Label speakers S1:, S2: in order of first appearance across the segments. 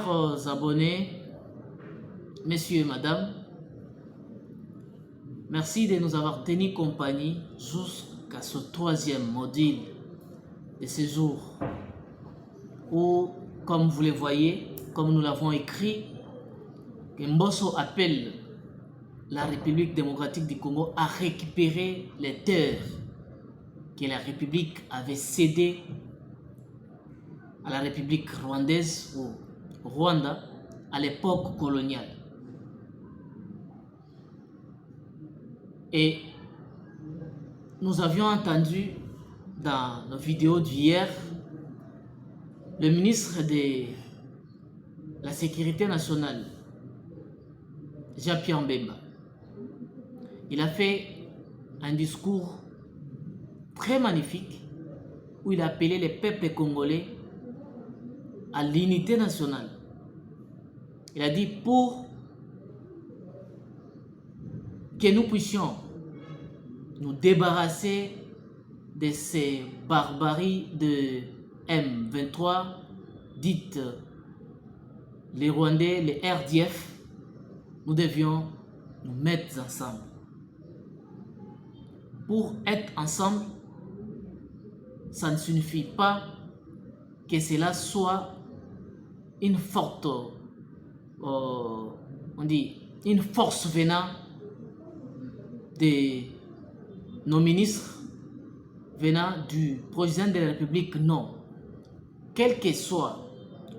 S1: Chers abonnés, messieurs et madame, merci de nous avoir tenu compagnie jusqu'à ce troisième module de ce jour où, comme vous le voyez, comme nous l'avons écrit, Mbosso appelle la République démocratique du Congo à récupérer les terres que la République avait cédées à la République rwandaise ou Rwanda à l'époque coloniale. Et nous avions entendu dans nos vidéos d'hier le ministre de la Sécurité nationale, Jean-Pierre Bemba. Il a fait un discours très magnifique où il a appelé les peuples congolais à l'unité nationale. Il a dit pour que nous puissions nous débarrasser de ces barbaries de M23, dites les Rwandais, les RDF, nous devions nous mettre ensemble. Pour être ensemble, ça ne signifie pas que cela soit une forte, une force venant de nos ministres, venant du président de la République, non. Quel que soit,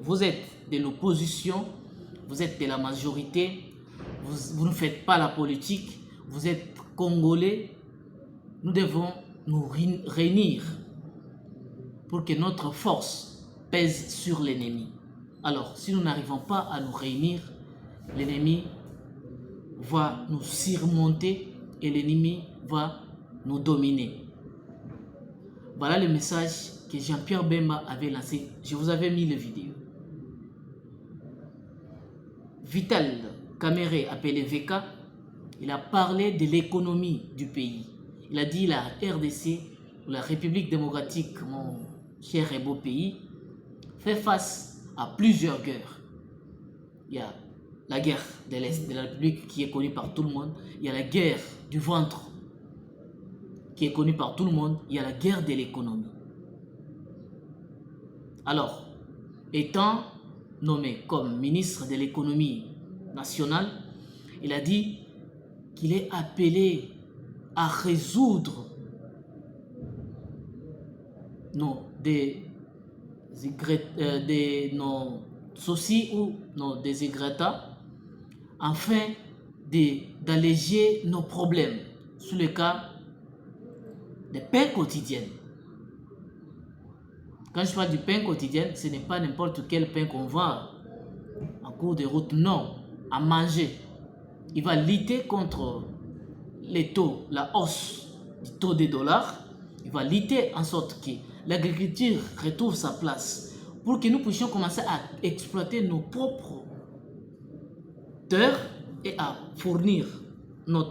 S1: vous êtes de l'opposition, vous êtes de la majorité, vous ne faites pas la politique, vous êtes congolais, nous devons nous réunir pour que notre force pèse sur l'ennemi. Alors, si nous n'arrivons pas à nous réunir, l'ennemi va nous surmonter et l'ennemi va nous dominer. Voilà le message que Jean-Pierre Bemba avait lancé. Je vous avais mis la vidéo. Vital Kamerhe, appelé VK, il a parlé de l'économie du pays. Il a dit la RDC, la République démocratique, mon cher et beau pays, fait face à plusieurs guerres. Il y a la guerre de l'Est de la République qui est connue par tout le monde. Il y a la guerre du ventre qui est connue par tout le monde. Il y a la guerre de l'économie. Alors, étant nommé comme ministre de l'économie nationale, il a dit qu'il est appelé à résoudre nos soucis ou nos désagréments afin d'alléger nos problèmes sous le cas des pains quotidiennes. Quand je parle du pain quotidien, ce n'est pas n'importe quel pain qu'on vend en cours de route, non, à manger. Il va lutter contre les taux, la hausse du taux des dollars. Il va lutter en sorte que l'agriculture retrouve sa place pour que nous puissions commencer à exploiter nos propres terres et à fournir nos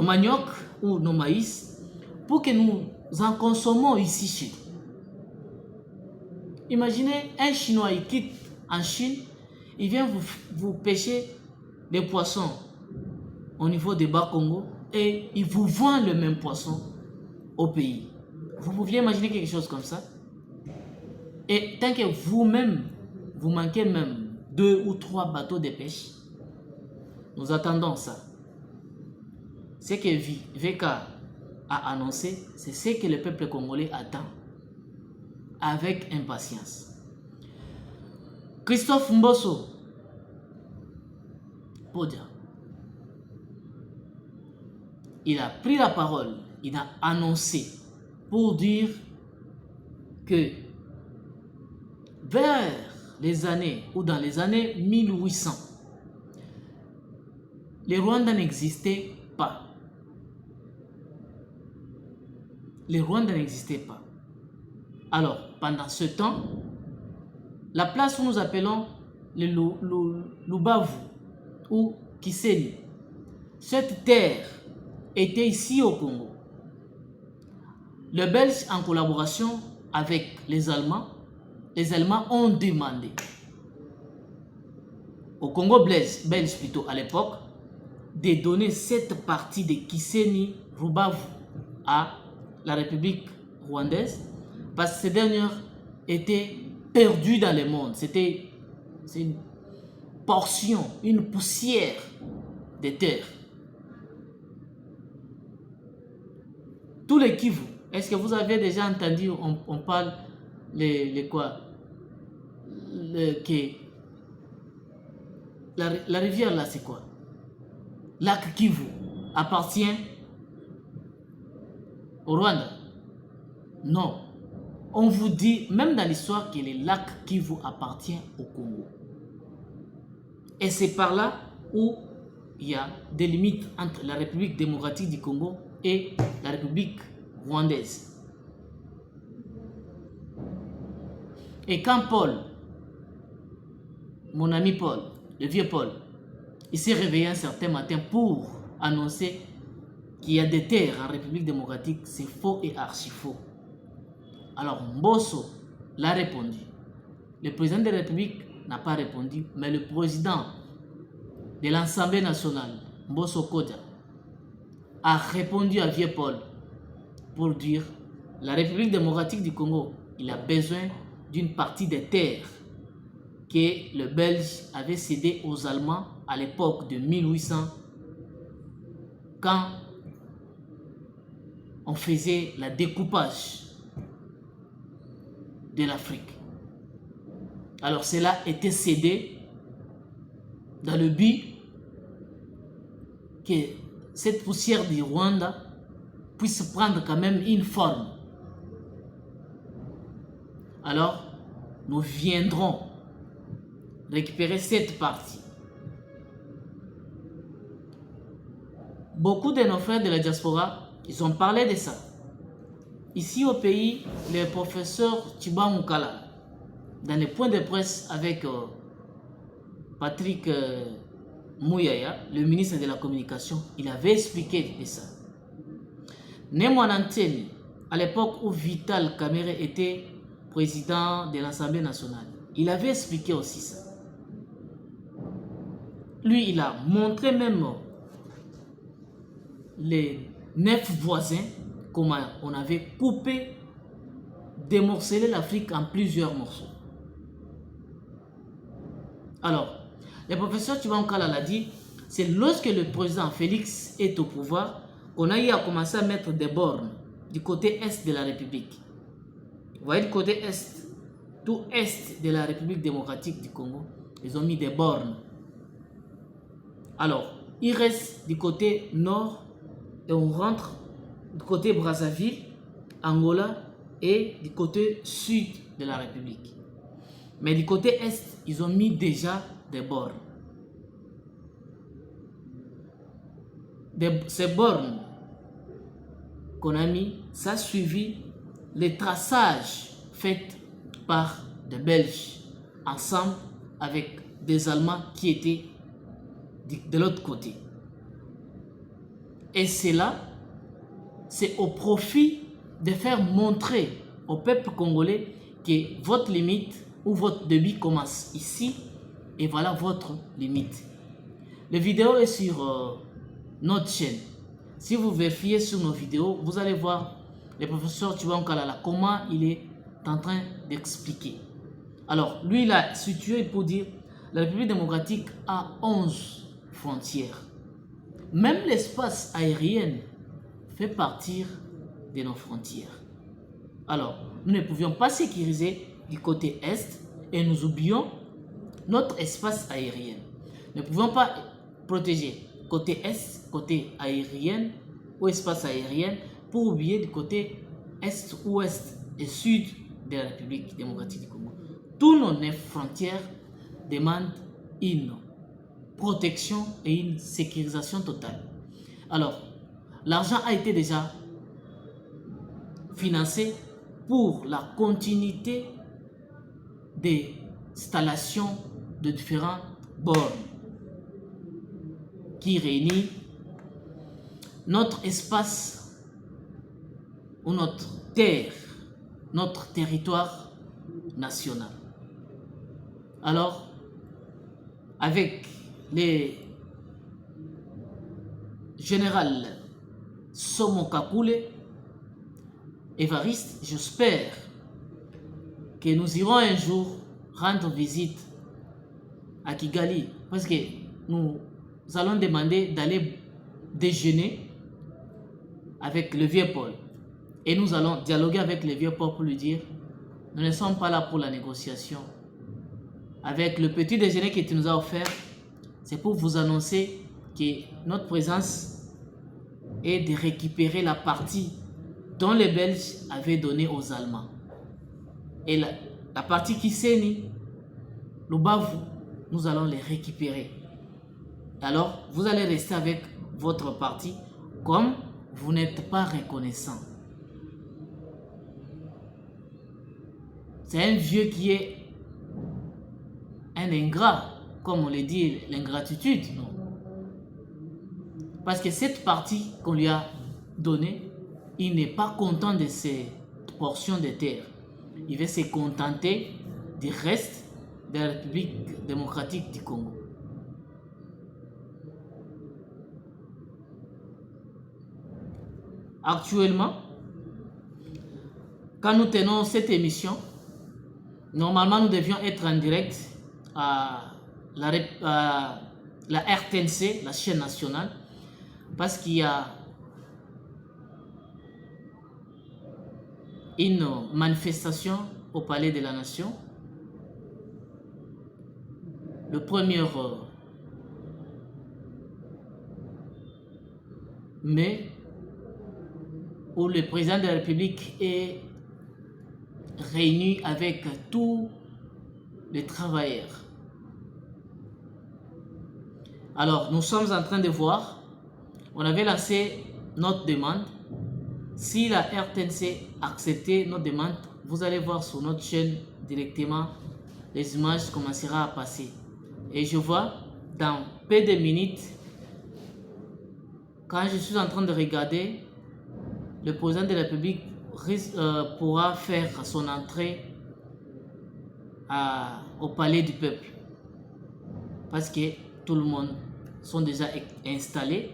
S1: maniocs ou nos maïs pour que nous en consommons ici chez nous. Imaginez un Chinois, il quitte en Chine, il vient vous pêcher des poissons au niveau des Bas-Congo et il vous vend le même poisson au pays. Vous pouviez imaginer quelque chose comme ça? Et tant que vous-même, vous manquez même 2 ou 3 bateaux de pêche, nous attendons ça. Ce que VK a annoncé, c'est ce que le peuple congolais attend avec impatience. Christophe Mbosso, Podia, il a pris la parole, il a annoncé pour dire que vers les années ou dans les années 1800, les Rwandais n'existaient pas. Les Rwandais n'existaient pas. Alors, pendant ce temps, la place où nous appelons le Lubavu ou Kiseni, cette terre était ici au Congo. Les Belges, en collaboration avec les Allemands, les Allemands ont demandé au Congo belge plutôt à l'époque de donner cette partie de Kiseni Rubavu à la République rwandaise parce que ces dernières étaient perdues dans le monde. C'est une portion, une poussière de terre. Tous les Kivu, est-ce que vous avez déjà entendu, on parle les quoi la rivière là c'est quoi? Lac Kivu appartient au Rwanda? Non. On vous dit, même dans l'histoire, que le lac Kivu appartient au Congo. Et c'est par là où il y a des limites entre la République démocratique du Congo et la République rwandaise. Et quand Paul, mon ami Paul, le vieux Paul, il s'est réveillé un certain matin pour annoncer qu'il y a des terres en République démocratique, c'est faux et archi faux. Alors Mbosso l'a répondu. Le président de la République n'a pas répondu, mais le président de l'Assemblée nationale, Mbosso Kodja, a répondu à vieux Paul pour dire la République démocratique du Congo, il a besoin d'une partie des terres que le Belge avait cédé aux Allemands à l'époque de 1800, quand on faisait le découpage de l'Afrique. Alors cela était cédé dans le but que cette poussière du Rwanda puisse prendre quand même une forme. Alors nous viendrons récupérer cette partie. Beaucoup de nos frères de la diaspora, ils ont parlé de ça. Ici au pays, le professeur Thiba Moukala, dans les points de presse avec Patrick Mouyaya, le ministre de la Communication, il avait expliqué de ça. Nemwananteni, à l'époque où Vital Kamerhe était président de l'Assemblée nationale, il avait expliqué aussi ça. Lui, il a montré même les 9 voisins, comment on avait coupé, démorcelé l'Afrique en plusieurs morceaux. Alors, le professeur Chibankala l'a dit, c'est lorsque le président Félix est au pouvoir qu'on a eu à commencer à mettre des bornes du côté est de la République. Vous voyez, du côté est, tout est de la République démocratique du Congo, ils ont mis des bornes. Alors, il reste du côté nord et on rentre du côté Brazzaville, Angola et du côté sud de la République. Mais du côté est, ils ont mis déjà des bornes. Ces bornes qu'on a mis, ça a suivi les traçages faits par des Belges ensemble avec des Allemands qui étaient de l'autre côté. Et cela, c'est au profit de faire montrer au peuple congolais que votre limite ou votre débit commence ici et voilà votre limite. La vidéo est sur notre chaîne. Si vous vérifiez sur nos vidéos, vous allez voir le professeur Chibankala comment il est en train d'expliquer. Alors, lui, il a situé pour dire la République démocratique a 11 frontières. Même l'espace aérien fait partie de nos frontières. Alors, nous ne pouvions pas sécuriser du côté est et nous oublions notre espace aérien. Nous ne pouvons pas protéger côté est, côté aérien ou espace aérien pour oublier du côté est, ouest et sud de la République démocratique du Congo. Tous nos 9 frontières demandent une protection et une sécurisation totale. Alors, l'argent a été déjà financé pour la continuité des installations de différents bornes qui réunit notre espace ou notre terre, notre territoire national. Alors, avec les général Somo Kakule, Évariste, j'espère que nous irons un jour rendre visite à Kigali, parce que nous allons demander d'aller déjeuner avec le vieux Paul. Et nous allons dialoguer avec le vieux Paul pour lui dire, nous ne sommes pas là pour la négociation. Avec le petit déjeuner que tu nous as offert, c'est pour vous annoncer que notre présence est de récupérer la partie dont les Belges avaient donné aux Allemands. Et la partie qui saigne, le Bavu, nous allons les récupérer. Alors, vous allez rester avec votre partie comme vous n'êtes pas reconnaissant. C'est un vieux qui est un ingrat, comme on le dit, l'ingratitude, non? Parce que cette partie qu'on lui a donnée, il n'est pas content de cette portion de terre. Il veut se contenter du reste de la République démocratique du Congo. Actuellement, quand nous tenons cette émission, normalement nous devions être en direct à la RTNC, la chaîne nationale, parce qu'il y a une manifestation au Palais de la Nation le 1er mai, où le président de la République est réuni avec tous les travailleurs. Alors, nous sommes en train de voir, on avait lancé notre demande. Si la RTNC acceptait notre demande, vous allez voir sur notre chaîne directement, les images commenceront à passer. Et je vois dans peu de minutes, quand je suis en train de regarder, le président de la République pourra faire son entrée au palais du peuple. Parce que tout le monde sont déjà installés.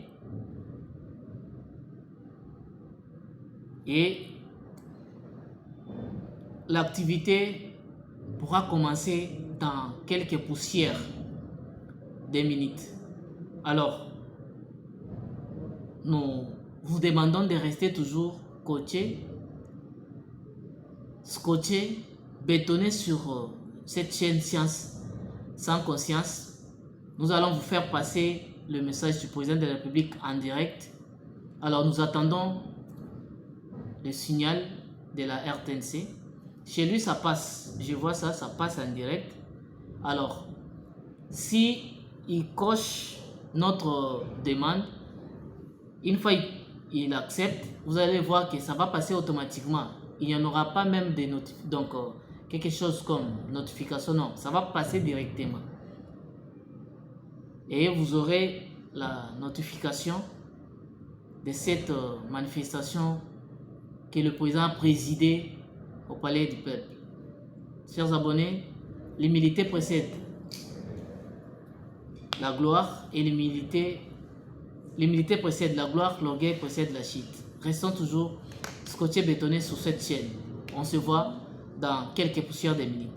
S1: Et l'activité pourra commencer dans quelques poussières de minutes. Alors, nous vous demandons de rester toujours scotché, bétonné sur cette chaîne Science sans conscience. Nous allons vous faire passer le message du président de la République en direct. Alors, nous attendons le signal de la RTNC. Chez lui, ça passe. Je vois ça, ça passe en direct. Alors, si il coche notre demande, une fois il accepte, vous allez voir que ça va passer automatiquement. Il n'y en aura pas même de quelque chose comme notification. Non, ça va passer directement. Et vous aurez la notification de cette manifestation que le président a présidé au Palais du Peuple. Chers abonnés, l'humilité précède la gloire et l'humilité précède la gloire, l'orgueil précède la chute. Restons toujours scotchés bétonnés sur cette chaîne. On se voit dans quelques poussières de minutes.